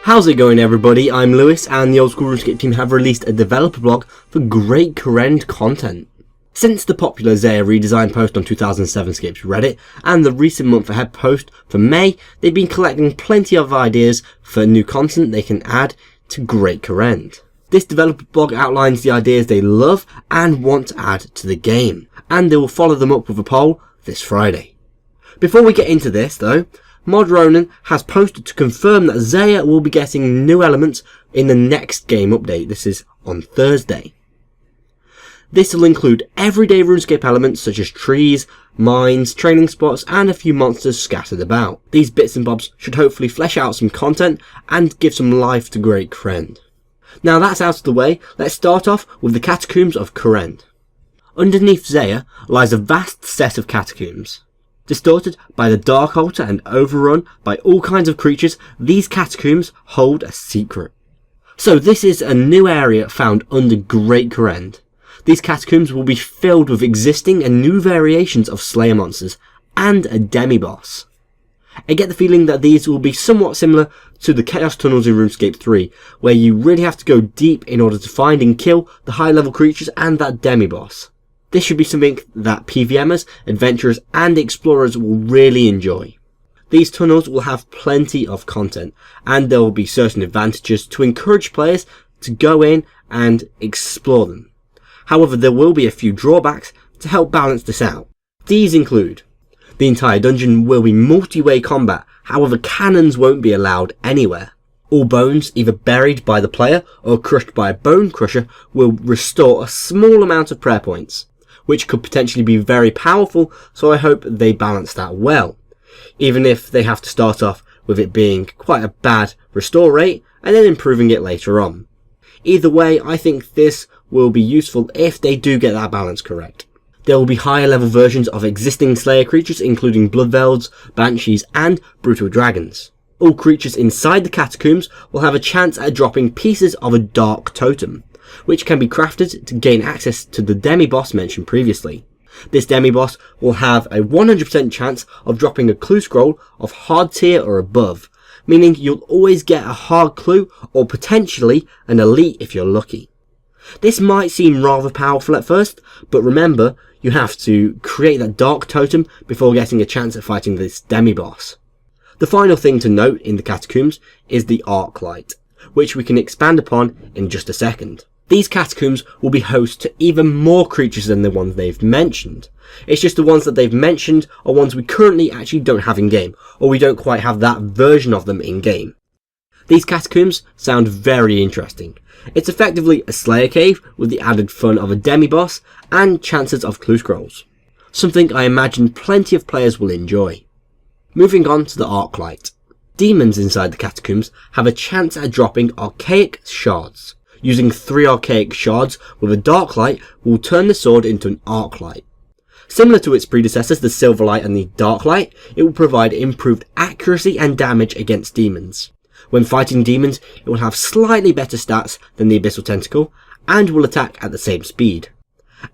How's it going, everybody? I'm Lewis, and the Old School RuneScape team have released a developer blog for Great Kourend content. Since the popular Zaya redesign post on 2007scape's Reddit and the recent month ahead post for May, they've been collecting plenty of ideas for new content they can add to Great Kourend. This developer blog outlines the ideas they love and want to add to the game, and they will follow them up with a poll this Friday. Before we get into this though, Mod Ronan has posted to confirm that Zaya will be getting new elements in the next game update. This is on Thursday. This will include everyday RuneScape elements such as trees, mines, training spots, and a few monsters scattered about. These bits and bobs should hopefully flesh out some content and give some life to Great Kourend. Now that's out of the way, let's start off with the Catacombs of Kourend. Underneath Zaya lies a vast set of catacombs. Distorted by the Dark Altar and overrun by all kinds of creatures, these catacombs hold a secret. So this is a new area found under Great Kourend. These catacombs will be filled with existing and new variations of Slayer monsters and a demi-boss. I get the feeling that these will be somewhat similar to the Chaos Tunnels in RuneScape 3, where you really have to go deep in order to find and kill the high level creatures and that demi-boss. This should be something that PVMers, adventurers and explorers will really enjoy. These tunnels will have plenty of content, and there will be certain advantages to encourage players to go in and explore them. However, there will be a few drawbacks to help balance this out. These include: the entire dungeon will be multi-way combat, however cannons won't be allowed anywhere. All bones, either buried by the player or crushed by a bone crusher, will restore a small amount of prayer points, which could potentially be very powerful, so I hope they balance that well, even if they have to start off with it being quite a bad restore rate and then improving it later on. Either way, I think this will be useful if they do get that balance correct. There will be higher level versions of existing Slayer creatures, including Bloodvelds, Banshees and Brutal Dragons. All creatures inside the catacombs will have a chance at dropping pieces of a Dark Totem, which can be crafted to gain access to the demi-boss mentioned previously. This demi-boss will have a 100% chance of dropping a clue scroll of hard tier or above, meaning you'll always get a hard clue or potentially an elite if you're lucky. This might seem rather powerful at first, but remember, you have to create that Dark Totem before getting a chance at fighting this demi-boss. The final thing to note in the catacombs is the arc light, which we can expand upon in just a second. These catacombs will be host to even more creatures than the ones they've mentioned. It's just the ones that they've mentioned are ones we currently actually don't have in game, or we don't quite have that version of them in game. These catacombs sound very interesting. It's effectively a Slayer cave with the added fun of a demi-boss and chances of clue scrolls. Something I imagine plenty of players will enjoy. Moving on to the arc light. Demons inside the catacombs have a chance at dropping archaic shards. Using 3 archaic shards with a dark light will turn the sword into an arc light. Similar to its predecessors, the silver light and the dark light, it will provide improved accuracy and damage against demons. When fighting demons, it will have slightly better stats than the abyssal tentacle and will attack at the same speed.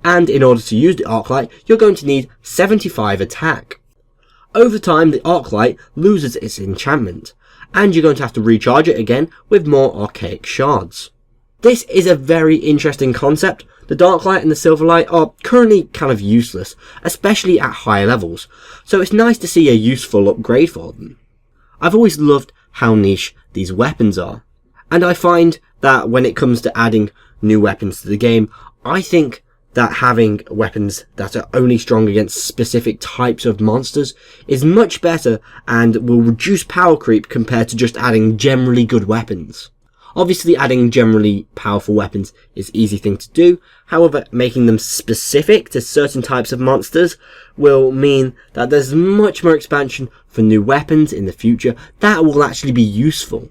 And in order to use the arc light, you're going to need 75 attack. Over time, the arc light loses its enchantment, and you're going to have to recharge it again with more archaic shards. This is a very interesting concept. The Dark Light and the Silver Light are currently kind of useless, especially at higher levels, so it's nice to see a useful upgrade for them. I've always loved how niche these weapons are, and I find that when it comes to adding new weapons to the game, I think that having weapons that are only strong against specific types of monsters is much better and will reduce power creep compared to just adding generally good weapons. Obviously, adding generally powerful weapons is an easy thing to do, however, making them specific to certain types of monsters will mean that there's much more expansion for new weapons in the future that will actually be useful.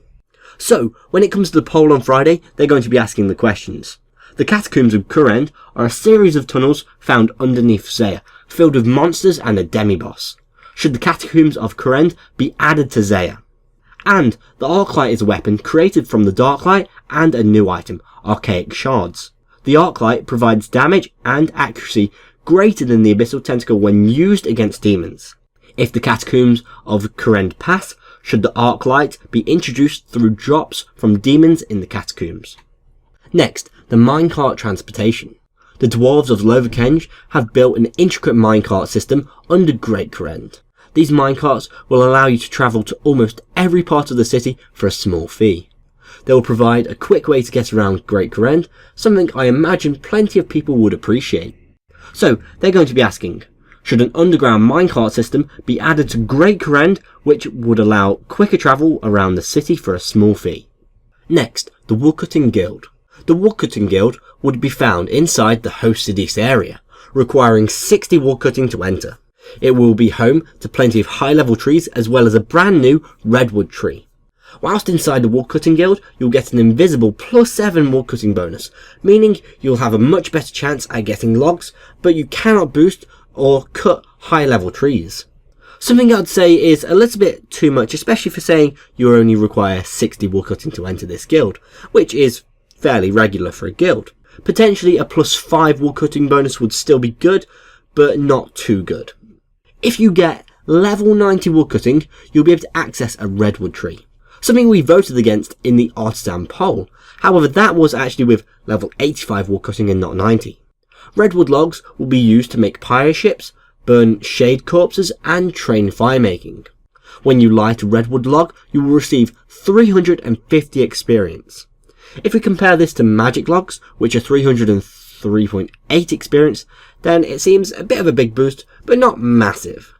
So, when it comes to the poll on Friday, they're going to be asking the questions. The Catacombs of Kourend are a series of tunnels found underneath Zaya, filled with monsters and a demi-boss. Should the Catacombs of Kourend be added to Zaya? And the arc light is a weapon created from the dark light and a new item, archaic shards. The arc light provides damage and accuracy greater than the abyssal tentacle when used against demons. If the Catacombs of Kourend pass, should the arc light be introduced through drops from demons in the Catacombs. Next, the minecart transportation. The dwarves of Loverkenge have built an intricate minecart system under Great Kourend. These minecarts will allow you to travel to almost every part of the city for a small fee. They will provide a quick way to get around Great Kourend, something I imagine plenty of people would appreciate. So, they're going to be asking, should an underground minecart system be added to Great Kourend, which would allow quicker travel around the city for a small fee? Next, the Woodcutting Guild. The Woodcutting Guild would be found inside the host city's area, requiring 60 woodcutting to enter. It will be home to plenty of high-level trees as well as a brand new Redwood Tree. Whilst inside the Woodcutting Guild, you'll get an invisible +7 woodcutting bonus, meaning you'll have a much better chance at getting logs, but you cannot boost or cut high-level trees. Something I'd say is a little bit too much, especially for saying you only require 60 woodcutting to enter this guild, which is fairly regular for a guild. Potentially a +5 woodcutting bonus would still be good, but not too good. If you get level 90 woodcutting, you'll be able to access a redwood tree, something we voted against in the Artisan poll. However, that was actually with level 85 woodcutting and not 90. Redwood logs will be used to make pyre ships, burn shade corpses, and train fire making. When you light a redwood log, you will receive 350 experience. If we compare this to magic logs, which are 303.8 experience, then it seems a bit of a big boost, but not massive.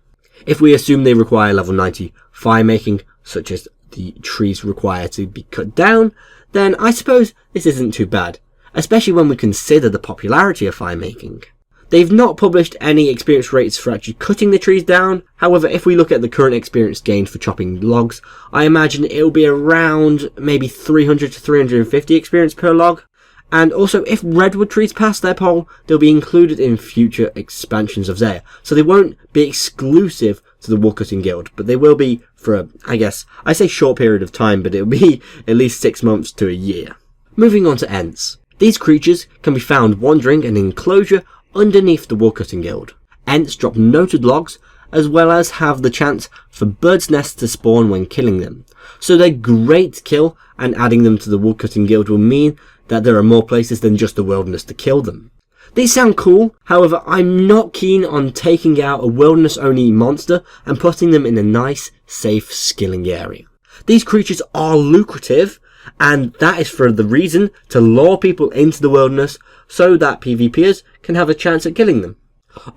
If we assume they require level 90 fire making, such as the trees require to be cut down, then I suppose this isn't too bad, especially when we consider the popularity of fire making. They've not published any experience rates for actually cutting the trees down. However, if we look at the current experience gained for chopping logs, I imagine it'll be around maybe 300 to 350 experience per log. And also, if redwood trees pass their poll, they'll be included in future expansions of Zaya. So they won't be exclusive to the Woodcutting Guild, but they will be for a, I say short period of time, but it'll be at least 6 months to a year. Moving on to Ents. These creatures can be found wandering an enclosure underneath the Woodcutting Guild. Ents drop noted logs, as well as have the chance for birds' nests to spawn when killing them. So they're great to kill, and adding them to the Woodcutting Guild will mean that there are more places than just the wilderness to kill them. These sound cool, however I'm not keen on taking out a wilderness only monster and putting them in a nice, safe skilling area. These creatures are lucrative, and that is for the reason to lure people into the wilderness so that PvPers can have a chance at killing them.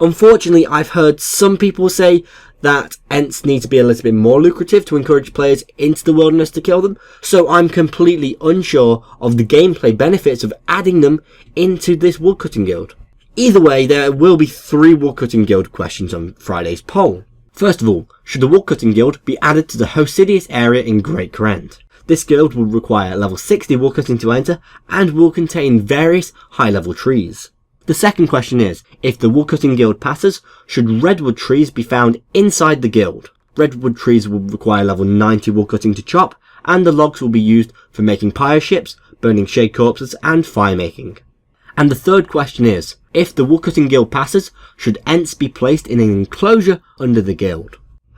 Unfortunately, I've heard some people say that Ents need to be a little bit more lucrative to encourage players into the wilderness to kill them, so I'm completely unsure of the gameplay benefits of adding them into this Woodcutting Guild. Either way, there will be 3 Woodcutting Guild questions on Friday's poll. First of all, should the Woodcutting Guild be added to the Hosidious area in Great Kourend? This guild will require level 60 woodcutting to enter and will contain various high-level trees. The second question is, if the Woodcutting Guild passes, should redwood trees be found inside the guild? Redwood trees will require level 90 woodcutting to chop, and the logs will be used for making pyre ships, burning shade corpses, and fire making. And the third question is, if the Woodcutting Guild passes, should Ents be placed in an enclosure under the guild?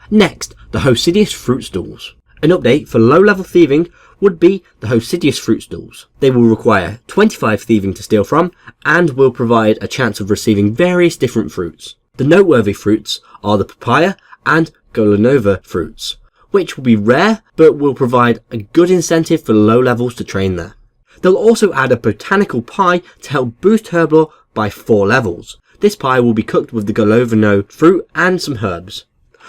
Next, the Hosidious fruit stools. An update for low-level thieving would be the Hosidious fruit stools. They will require 25 thieving to steal from, and will provide a chance of receiving various different fruits. The noteworthy fruits are the papaya and Golanova fruits, which will be rare, but will provide a good incentive for low levels to train there. They'll also add a botanical pie to help boost herb lore by 4 levels. This pie will be cooked with the Golovino fruit and some herbs.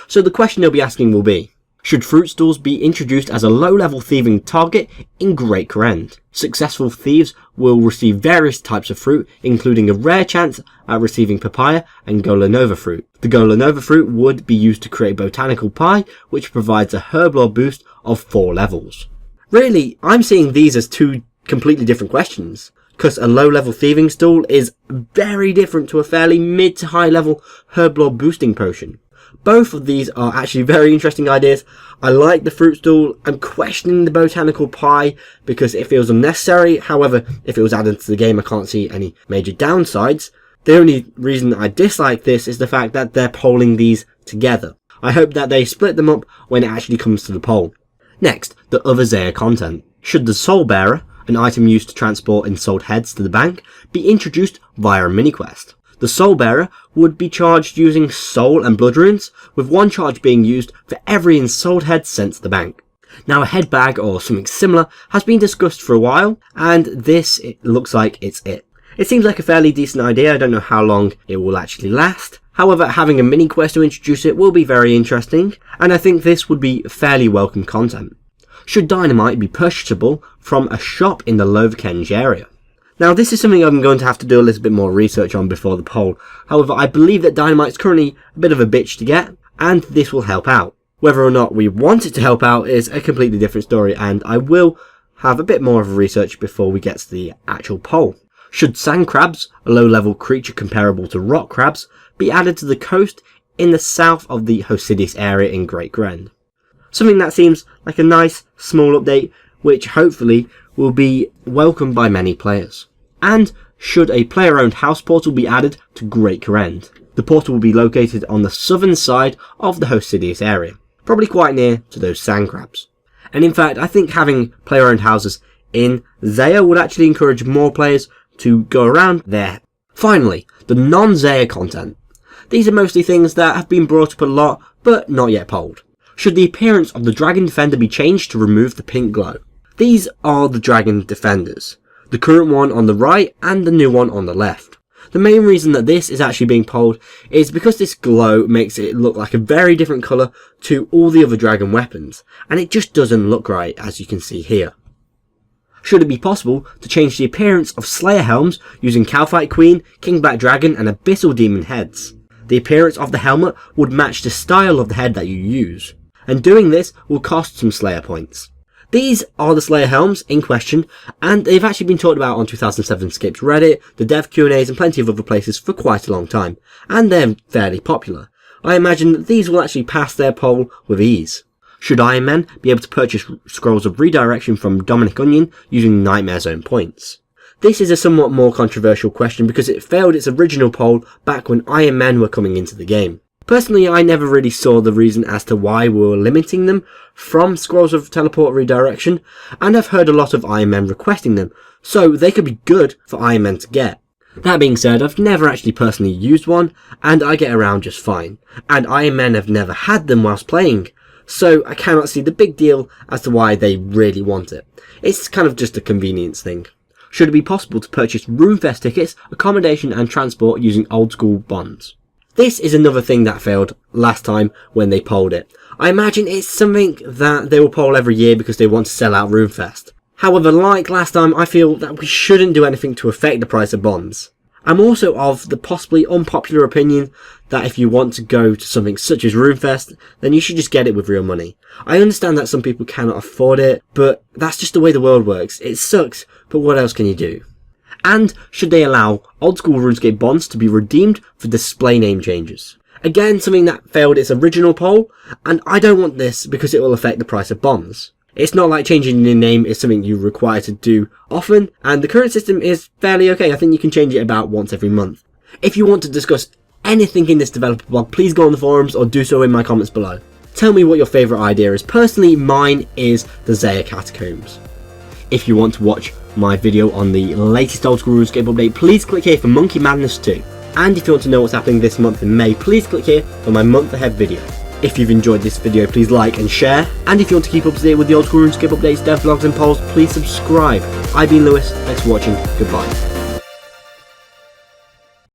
So the question they'll be asking will be, should fruit stools be introduced as a low-level thieving target in Great Kourend? Successful thieves will receive various types of fruit, including a rare chance at receiving papaya and Golanova fruit. The Golanova fruit would be used to create botanical pie, which provides a herb lore boost of 4 levels. Really, I'm seeing these as 2 completely different questions, because a low-level thieving stool is very different to a fairly mid to high-level herb lore boosting potion. Both of these are actually very interesting ideas. I like the fruit stool. I'm questioning the botanical pie because it feels unnecessary. However, if it was added to the game, I can't see any major downsides. The only reason I dislike this is the fact that they're polling these together. I hope that they split them up when it actually comes to the poll. Next, the other Zaya content. Should the Soul Bearer, an item used to transport ensouled heads to the bank, be introduced via a mini-quest? The Soul Bearer would be charged using soul and blood runes, with one charge being used for every ensouled head sent to the bank. Now a head bag or something similar has been discussed for a while, and this, it looks like it's it. It seems like a fairly decent idea. I don't know how long it will actually last. However, having a mini quest to introduce it will be very interesting, and I think this would be fairly welcome content. Should dynamite be purchasable from a shop in the Loverkenge area? Now this is something I'm going to have to do a little bit more research on before the poll. However, I believe that dynamite is currently a bit of a bitch to get, and this will help out. Whether or not we want it to help out is a completely different story, and I will have a bit more of a research before we get to the actual poll. Should sand crabs, a low-level creature comparable to rock crabs, be added to the coast in the south of the Hosidius area in Great Kourend? Something that seems like a nice small update, which hopefully will be welcomed by many players. And should a player-owned house portal be added to Great Kourend? The portal will be located on the southern side of the Hosidius area, probably quite near to those sand crabs. And in fact, I think having player-owned houses in Zaya would actually encourage more players to go around there. Finally, the non-Zaya content. These are mostly things that have been brought up a lot, but not yet polled. Should the appearance of the Dragon Defender be changed to remove the pink glow? These are the Dragon Defenders, the current one on the right and the new one on the left. The main reason that this is actually being polled is because this glow makes it look like a very different colour to all the other dragon weapons, and it just doesn't look right, as you can see here. Should it be possible to change the appearance of Slayer helms using Calphite Queen, King Black Dragon and Abyssal Demon heads? The appearance of the helmet would match the style of the head that you use, and doing this will cost some Slayer points. These are the Slayer helms in question, and they've actually been talked about on 2007scape's Reddit, the Dev Q&As and plenty of other places for quite a long time, and they're fairly popular. I imagine that these will actually pass their poll with ease. Should Iron Man be able to purchase scrolls of redirection from Dominic Onion using Nightmare Zone points? This is a somewhat more controversial question because it failed its original poll back when Iron Men were coming into the game. Personally, I never really saw the reason as to why we were limiting them from scrolls of teleport redirection, and I've heard a lot of Iron Men requesting them, so they could be good for Iron Men to get. That being said, I've never actually personally used one, and I get around just fine, and Iron Men have never had them whilst playing, so I cannot see the big deal as to why they really want it. It's kind of just a convenience thing. Should it be possible to purchase RuneFest tickets, accommodation and transport using old school bonds? This is another thing that failed last time when they polled it. I imagine it's something that they will poll every year because they want to sell out RuneFest. However, like last time, I feel that we shouldn't do anything to affect the price of bonds. I'm also of the possibly unpopular opinion that if you want to go to something such as RuneFest, then you should just get it with real money. I understand that some people cannot afford it, but that's just the way the world works. It sucks, but what else can you do? And should they allow old school RuneScape bonds to be redeemed for display name changes? Again, something that failed its original poll, and I don't want this because it will affect the price of bonds. It's not like changing your name is something you require to do often, and the current system is fairly okay. I think you can change it about once every month. If you want to discuss anything in this developer blog, please go on the forums or do so in my comments below. Tell me what your favourite idea is. Personally, mine is the Zaya Catacombs. If you want to watch my video on the latest old school RuneScape update, please click here for Monkey Madness 2. And if you want to know what's happening this month in May, please click here for my month ahead video. If you've enjoyed this video, please like and share. And if you want to keep up to date with the old school RuneScape updates, dev blogs and polls, please subscribe. I've been Lewis, thanks for watching, goodbye.